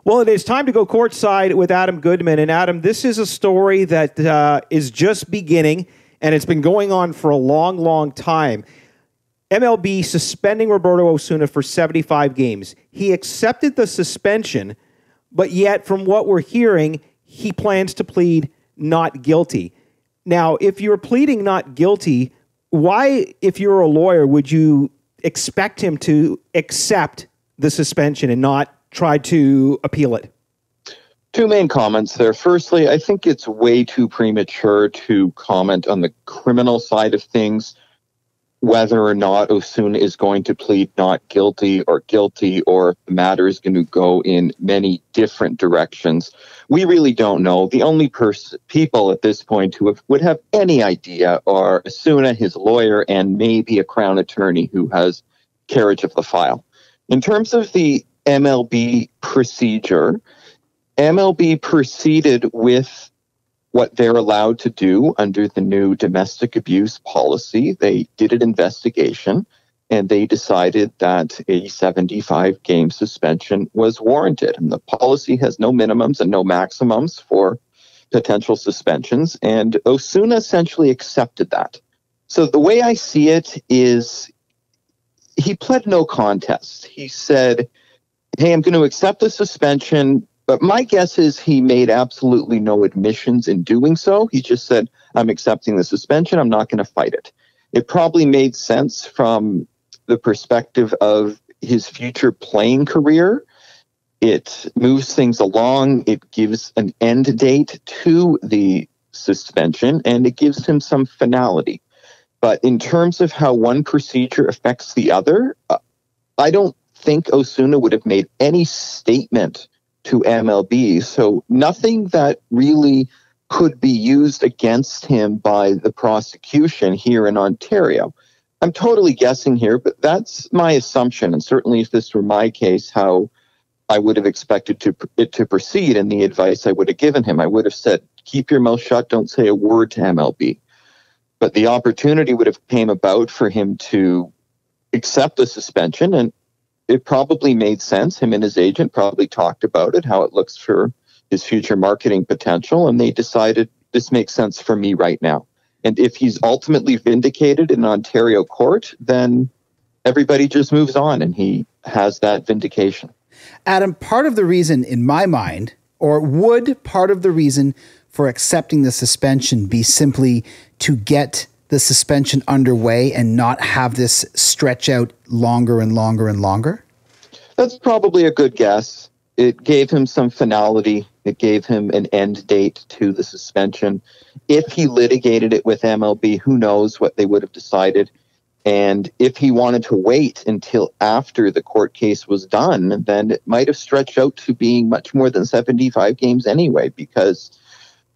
Well, it is time to go courtside with Adam Goodman. And Adam, this is a story that is just beginning, and it's been going on for a long, long time. MLB suspending Roberto Osuna for 75 games. He accepted the suspension, but yet from what we're hearing, he plans to plead not guilty. Now, if you're pleading not guilty, why, if you're a lawyer, would you expect him to accept the suspension and not try to appeal it? Two main comments there. Firstly, I think it's way too premature to comment on the criminal side of things, whether or not Osuna is going to plead not guilty, or the matter is going to go in many different directions. We really don't know. The only people at this point who would have any idea are Osuna, his lawyer, and maybe a Crown attorney who has carriage of the file. In terms of the MLB procedure, MLB proceeded with what they're allowed to do under the new domestic abuse policy. They did an investigation, and they decided that a 75-game suspension was warranted. And the policy has no minimums and no maximums for potential suspensions, and Osuna essentially accepted that. So the way I see it is he pled no contest. He said, hey, I'm going to accept the suspension, but my guess is he made absolutely no admissions in doing so. He just said, I'm accepting the suspension. I'm not going to fight it. It probably made sense from the perspective of his future playing career. It moves things along. It gives an end date to the suspension, and it gives him some finality. But in terms of how one procedure affects the other, I don't think Osuna would have made any statement to MLB. So nothing that really could be used against him by the prosecution here in Ontario. I'm totally guessing here, but that's my assumption. And certainly if this were my case, how I would have expected it to proceed, and the advice I would have given him, I would have said, keep your mouth shut, don't say a word to MLB. But the opportunity would have came about for him to accept the suspension, and it probably made sense. Him and his agent probably talked about it, how it looks for his future marketing potential, and they decided this makes sense for me right now. And if he's ultimately vindicated in Ontario court, then everybody just moves on and he has that vindication. Adam, part of the reason in my mind, or would part of the reason for accepting the suspension be simply to get the suspension underway and not have this stretch out longer and longer and longer? That's probably a good guess. It gave him some finality. It gave him an end date to the suspension. If he litigated it with MLB, who knows what they would have decided. And if he wanted to wait until after the court case was done, then it might have stretched out to being much more than 75 games anyway, because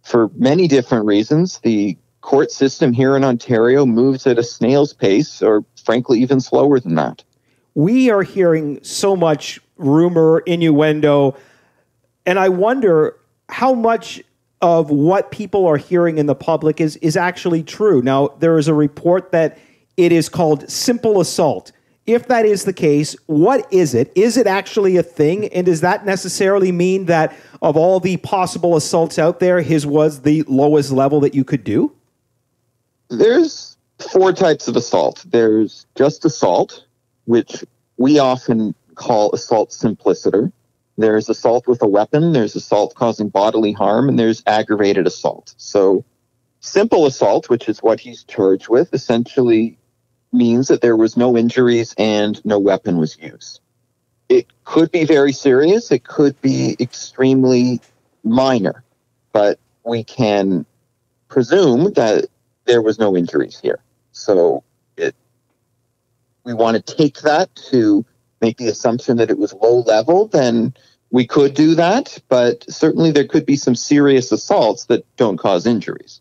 for many different reasons, the court system here in Ontario moves at a snail's pace, or frankly, even slower than that. We are hearing so much rumor, innuendo, and I wonder how much of what people are hearing in the public is actually true. Now, there is a report that it is called simple assault. If that is the case, what is it? Is it actually a thing? And does that necessarily mean that of all the possible assaults out there, his was the lowest level that you could do? There's 4 types of assault. There's just assault, which we often call assault simpliciter. There's assault with a weapon. There's assault causing bodily harm, and there's aggravated assault. So simple assault, which is what he's charged with, essentially means that there was no injuries and no weapon was used. It could be very serious. It could be extremely minor, but we can presume that there was no injuries here. So we want to take that to make the assumption that it was low level, then we could do that. But certainly there could be some serious assaults that don't cause injuries.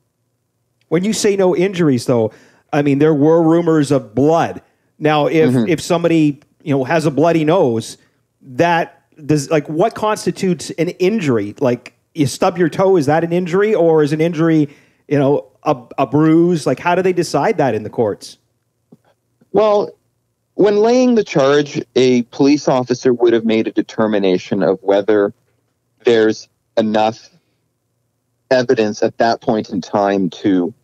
When you say no injuries, though, I mean, there were rumors of blood. Now, if somebody, has a bloody nose, that does, like, what constitutes an injury? Like, you stub your toe, is that an injury? Or is an injury, a bruise? Like, how do they decide that in the courts? Well, when laying the charge, a police officer would have made a determination of whether there's enough evidence at that point in time to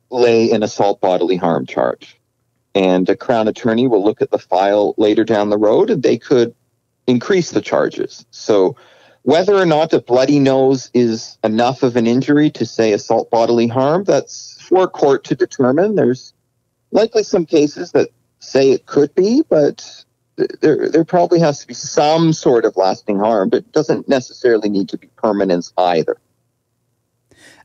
lay an assault bodily harm charge. And a Crown attorney will look at the file later down the road, and they could increase the charges. So whether or not a bloody nose is enough of an injury to say assault bodily harm, that's for court to determine. There's likely some cases that say it could be, but there probably has to be some sort of lasting harm, but it doesn't necessarily need to be permanence either.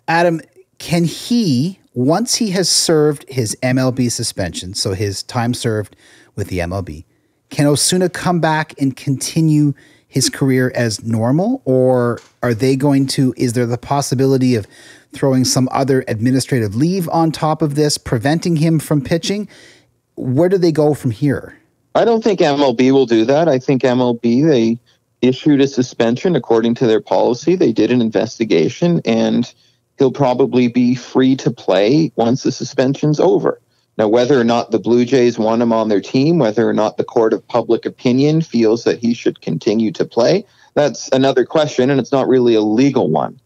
Adam, can he, once he has served his MLB suspension, so his time served with the MLB, can Osuna come back and continue his career as normal, or are they going to, is there the possibility of throwing some other administrative leave on top of this, preventing him from pitching? Where do they go from here? I don't think MLB will do that. I think MLB, they issued a suspension according to their policy. They did an investigation, and he'll probably be free to play once the suspension's over. Now, whether or not the Blue Jays want him on their team, whether or not the court of public opinion feels that he should continue to play, that's another question, and it's not really a legal one.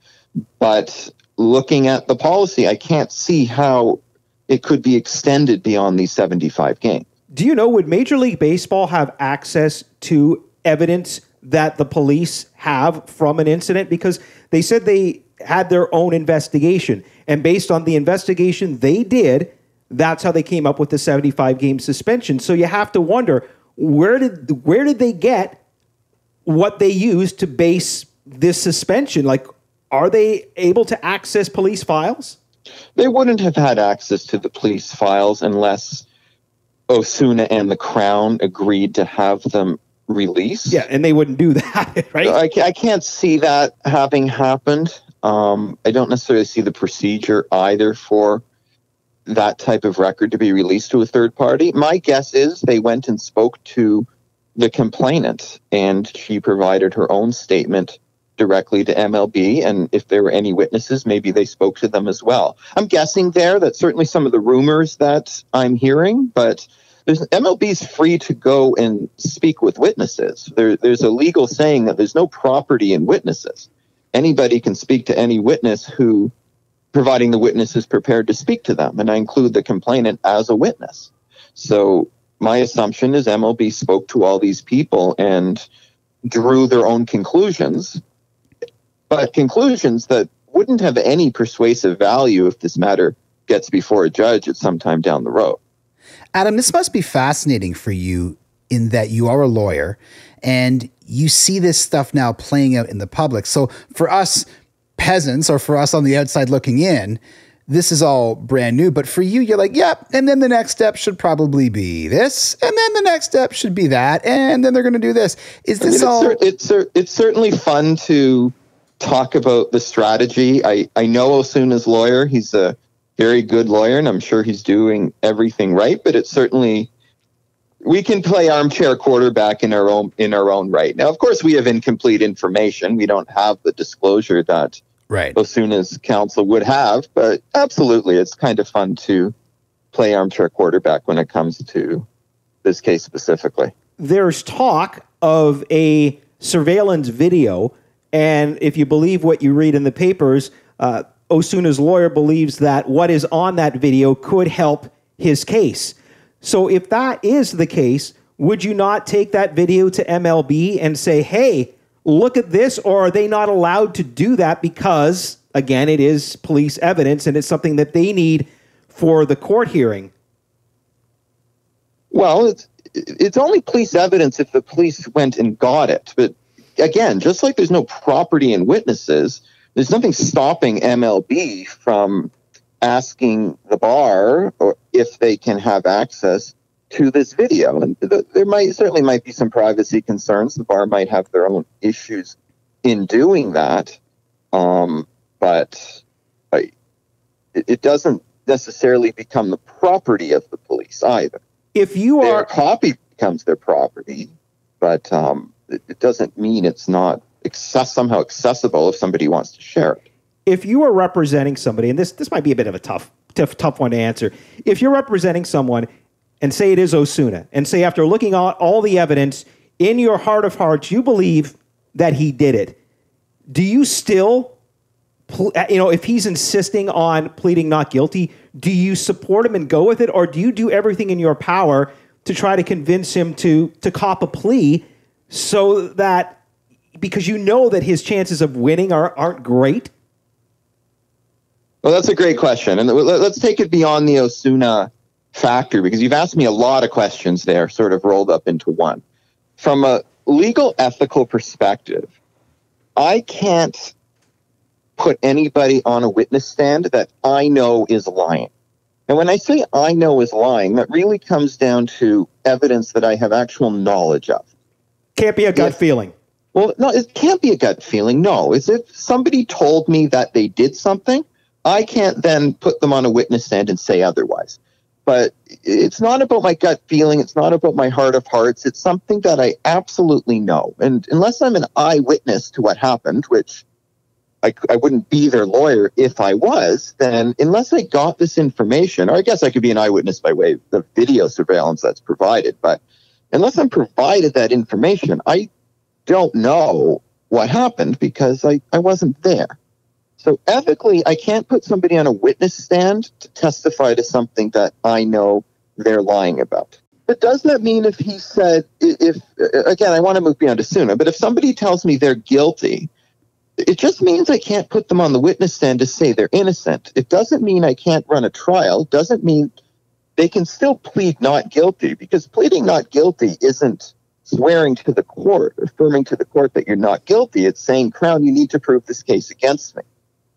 But looking at the policy, I can't see how it could be extended beyond these 75 games. Do you know, would Major League Baseball have access to evidence that the police have from an incident? Because they said they had their own investigation, and based on the investigation they did, that's how they came up with the 75-game suspension. So you have to wonder, where did they get what they used to base this suspension? Like, are they able to access police files? They wouldn't have had access to the police files unless Osuna and the Crown agreed to have them released. Yeah, and they wouldn't do that, right? I can't see that having happened. I don't necessarily see the procedure either for that type of record to be released to a third party. My guess is they went and spoke to the complainant, and she provided her own statement directly to MLB, and if there were any witnesses, maybe they spoke to them as well. I'm guessing there that certainly some of the rumors that I'm hearing, but MLB's free to go and speak with witnesses. There's a legal saying that there's no property in witnesses. Anybody can speak to any witness who, providing the witness is prepared to speak to them, and I include the complainant as a witness. So my assumption is MLB spoke to all these people and drew their own conclusions, but conclusions that wouldn't have any persuasive value if this matter gets before a judge at some time down the road. Adam, this must be fascinating for you in that you are a lawyer and you see this stuff now playing out in the public. So for us peasants, or for us on the outside looking in, this is all brand new. But for you, you're like, yep. And then the next step should probably be this. And then the next step should be that. And then they're going to do this. Is this It's certainly fun to talk about the strategy. I know Osuna's lawyer. He's a very good lawyer, and I'm sure he's doing everything right. But it's certainly, we can play armchair quarterback in our own right. Now, of course, we have incomplete information. We don't have the disclosure that Osuna's counsel would have. But absolutely, it's kind of fun to play armchair quarterback when it comes to this case specifically. There's talk of a surveillance video, and if you believe what you read in the papers, Osuna's lawyer believes that what is on that video could help his case. So if that is the case, would you not take that video to MLB and say, hey, look at this? Or are they not allowed to do that because, again, it is police evidence and it's something that they need for the court hearing? Well, it's only police evidence if the police went and got it. But again, just like there's no property in witnesses, there's nothing stopping MLB from asking the bar or if they can have access to this video. And there certainly might be some privacy concerns. The bar might have their own issues in doing that. But it doesn't necessarily become the property of the police either. If you their copy becomes their property, but it doesn't mean it's not somehow accessible if somebody wants to share it. If you are representing somebody, and this might be a bit of a tough one to answer. If you're representing someone, and say it is Osuna, and say after looking at all the evidence, in your heart of hearts, you believe that he did it, do you still, if he's insisting on pleading not guilty, do you support him and go with it? Or do you do everything in your power to try to convince him to cop a plea so that, because you know that his chances of winning aren't great? Well, that's a great question. And let's take it beyond the Osuna factor, because you've asked me a lot of questions there, sort of rolled up into one. From a legal ethical perspective, I can't put anybody on a witness stand that I know is lying. And when I say I know is lying, that really comes down to evidence that I have actual knowledge of. Can't be a gut feeling. Well, no, it can't be a gut feeling. No, it's if somebody told me that they did something, I can't then put them on a witness stand and say otherwise. But it's not about my gut feeling. It's not about my heart of hearts. It's something that I absolutely know. And unless I'm an eyewitness to what happened, which I wouldn't be their lawyer if I was, then unless I got this information, or I guess I could be an eyewitness by way of the video surveillance that's provided, but unless I'm provided that information, I don't know what happened because I wasn't there. So ethically, I can't put somebody on a witness stand to testify to something that I know they're lying about. But does that mean if he said, again, I want to move beyond Osuna, but if somebody tells me they're guilty, it just means I can't put them on the witness stand to say they're innocent. It doesn't mean I can't run a trial. It doesn't mean they can still plead not guilty, because pleading not guilty isn't swearing to the court, affirming to the court that you're not guilty. It's saying, Crown, you need to prove this case against me.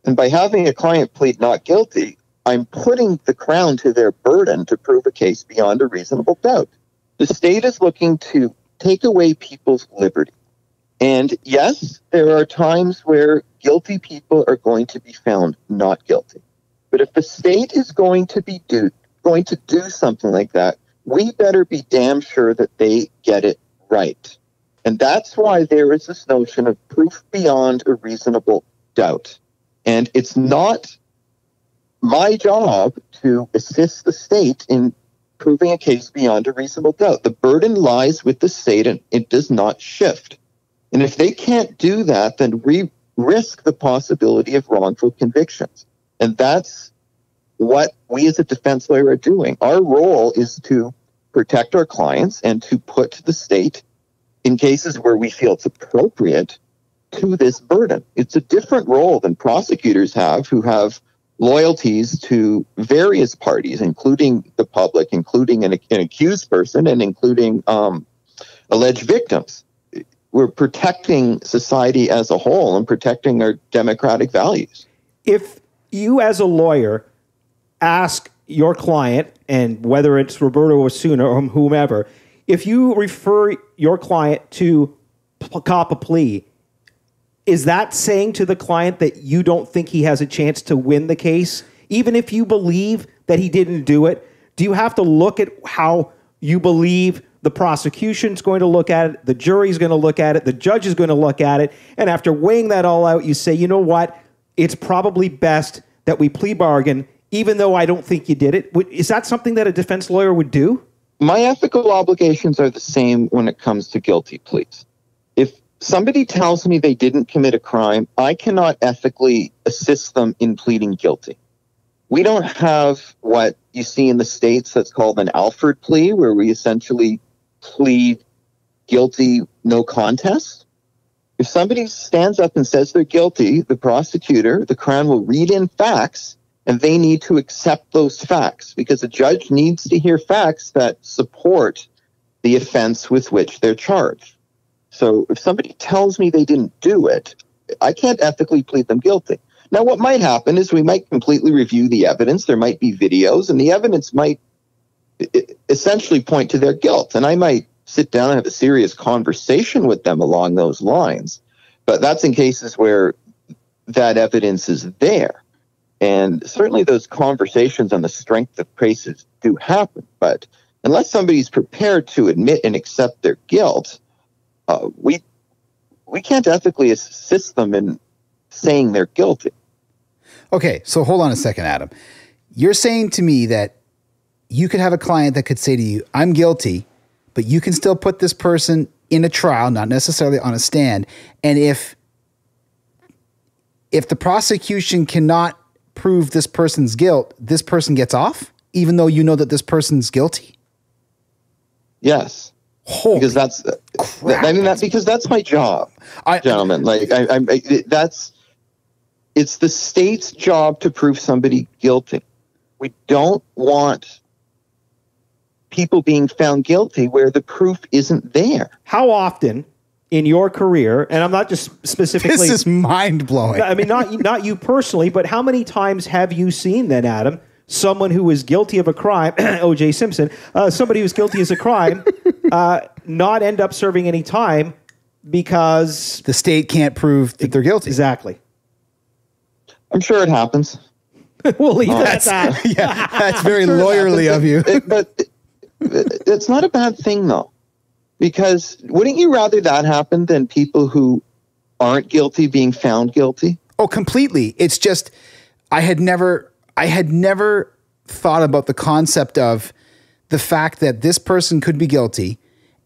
And by having a client plead not guilty, I'm putting the Crown to their burden to prove a case beyond a reasonable doubt. The state is looking to take away people's liberty. And yes, there are times where guilty people are going to be found not guilty. But if the state is going to do something like that, we better be damn sure that they get it right. And that's why there is this notion of proof beyond a reasonable doubt. And it's not my job to assist the state in proving a case beyond a reasonable doubt. The burden lies with the state, and it does not shift. And if they can't do that, then we risk the possibility of wrongful convictions. And that's what we as a defense lawyer are doing. Our role is to protect our clients and to put the state, in cases where we feel it's appropriate, to this burden. It's a different role than prosecutors have, who have loyalties to various parties, including the public, including an accused person, and including alleged victims. We're protecting society as a whole and protecting our democratic values. If you as a lawyer ask your client, and whether it's Roberto Osuna or whomever, if you refer your client to cop a plea, is that saying to the client that you don't think he has a chance to win the case? Even if you believe that he didn't do it, do you have to look at how you believe the prosecution's going to look at it, the jury's going to look at it, the judge is going to look at it, and after weighing that all out, you say, you know what, it's probably best that we plea bargain, even though I don't think you did it? Is that something that a defense lawyer would do? My ethical obligations are the same when it comes to guilty pleas. If somebody tells me they didn't commit a crime, I cannot ethically assist them in pleading guilty. We don't have what you see in the States that's called an Alford plea, where we essentially plead guilty, no contest. If somebody stands up and says they're guilty, the prosecutor, the Crown, will read in facts, and they need to accept those facts, because a judge needs to hear facts that support the offense with which they're charged. So if somebody tells me they didn't do it, I can't ethically plead them guilty. Now, what might happen is we might completely review the evidence. There might be videos, and the evidence might essentially point to their guilt. And I might sit down and have a serious conversation with them along those lines. But that's in cases where that evidence is there. And certainly those conversations on the strength of cases do happen. But unless somebody's prepared to admit and accept their guilt, we can't ethically assist them in saying they're guilty. Okay, so hold on a second, Adam. You're saying to me that you could have a client that could say to you, I'm guilty, but you can still put this person in a trial, not necessarily on a stand, and if the prosecution cannot prove this person's guilt, this person gets off, even though you know that this person's guilty? Yes. Holy because that's crap. I mean that because that's my job, gentlemen. Like it's the state's job to prove somebody guilty. We don't want people being found guilty where the proof isn't there. How often in your career, and I'm not just specifically... This is mind-blowing. I mean, not you personally, but how many times have you seen then, Adam, someone who was guilty of a crime, O.J. Simpson, somebody who's guilty as a crime, not end up serving any time because... The state can't prove that they're guilty. Exactly. I'm sure it happens. We'll leave it at that. Yeah, that's very lawyerly of you. But it's not a bad thing, though. Because wouldn't you rather that happen than people who aren't guilty being found guilty? Oh, completely. It's just, I had never thought about the concept of the fact that this person could be guilty,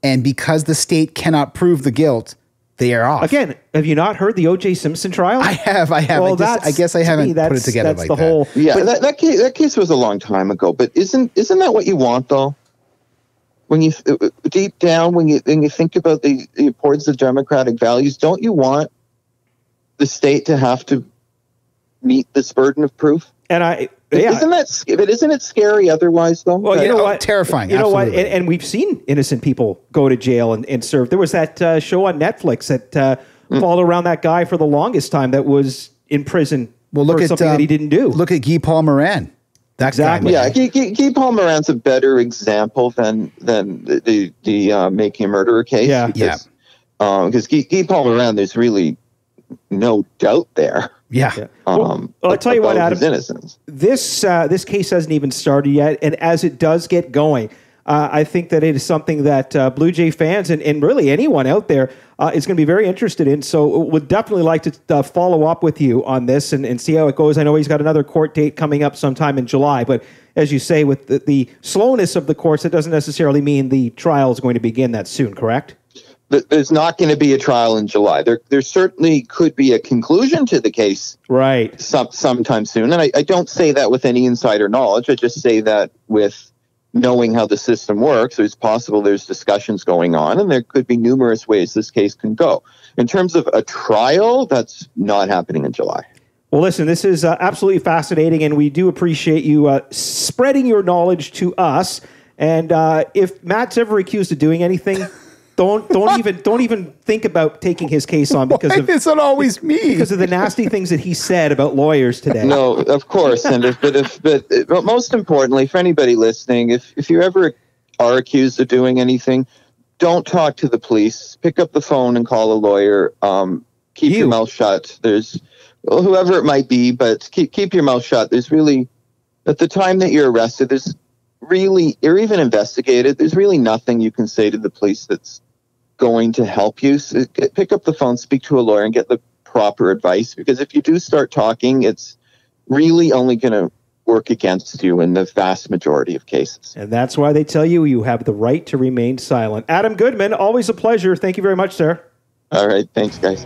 and because the state cannot prove the guilt, they are off. Again, have you not heard the O.J. Simpson trial? I have. Well, I guess I haven't put it together like that. Whole, yeah, that case was a long time ago, but isn't that what you want, though? When you deep down, when you think about the importance of democratic values, don't you want the state to have to meet this burden of proof? And isn't it scary otherwise, though? Well, you know what? Terrifying. You know absolutely. what? And we've seen innocent people go to jail and serve. There was that show on Netflix that followed around that guy for the longest time that was in prison for something that he didn't do. Look at Guy Paul Moran. Exactly. Yeah, Guy Paul Moran's a better example than the Making a Murderer case. Yeah, because Guy Paul Moran, there's really no doubt there. Yeah. Well, I'll tell you what, Adam. His innocence. This case hasn't even started yet, and as it does get going, I think that it is something that Blue Jay fans and really anyone out there is going to be very interested in. So would definitely like to follow up with you on this and see how it goes. I know he's got another court date coming up sometime in July, but as you say, with the slowness of the courts, it doesn't necessarily mean the trial is going to begin that soon, correct? There's not going to be a trial in July. There certainly could be a conclusion to the case right sometime soon. And I don't say that with any insider knowledge. I just say that with knowing how the system works. It's possible there's discussions going on, and there could be numerous ways this case can go. In terms of a trial, that's not happening in July. Well, listen, this is absolutely fascinating, and we do appreciate you spreading your knowledge to us. And if Matt's ever accused of doing anything, don't even think about taking his case on because Why is it always me? Because of the nasty things that he said about lawyers today. No, of course, and but most importantly, for anybody listening, if you ever are accused of doing anything, don't talk to the police. Pick up the phone and call a lawyer. Keep your mouth shut. There's whoever it might be, but keep your mouth shut. There's really, at the time that you're arrested, there's really, or even investigated, there's really nothing you can say to the police that's going to help you. So pick up the phone, speak to a lawyer, and get the proper advice, because if you do start talking, it's really only going to work against you in the vast majority of cases. And that's why they tell you have the right to remain silent. Adam Goodman, always a pleasure. Thank you very much, sir. All right. Thanks, guys.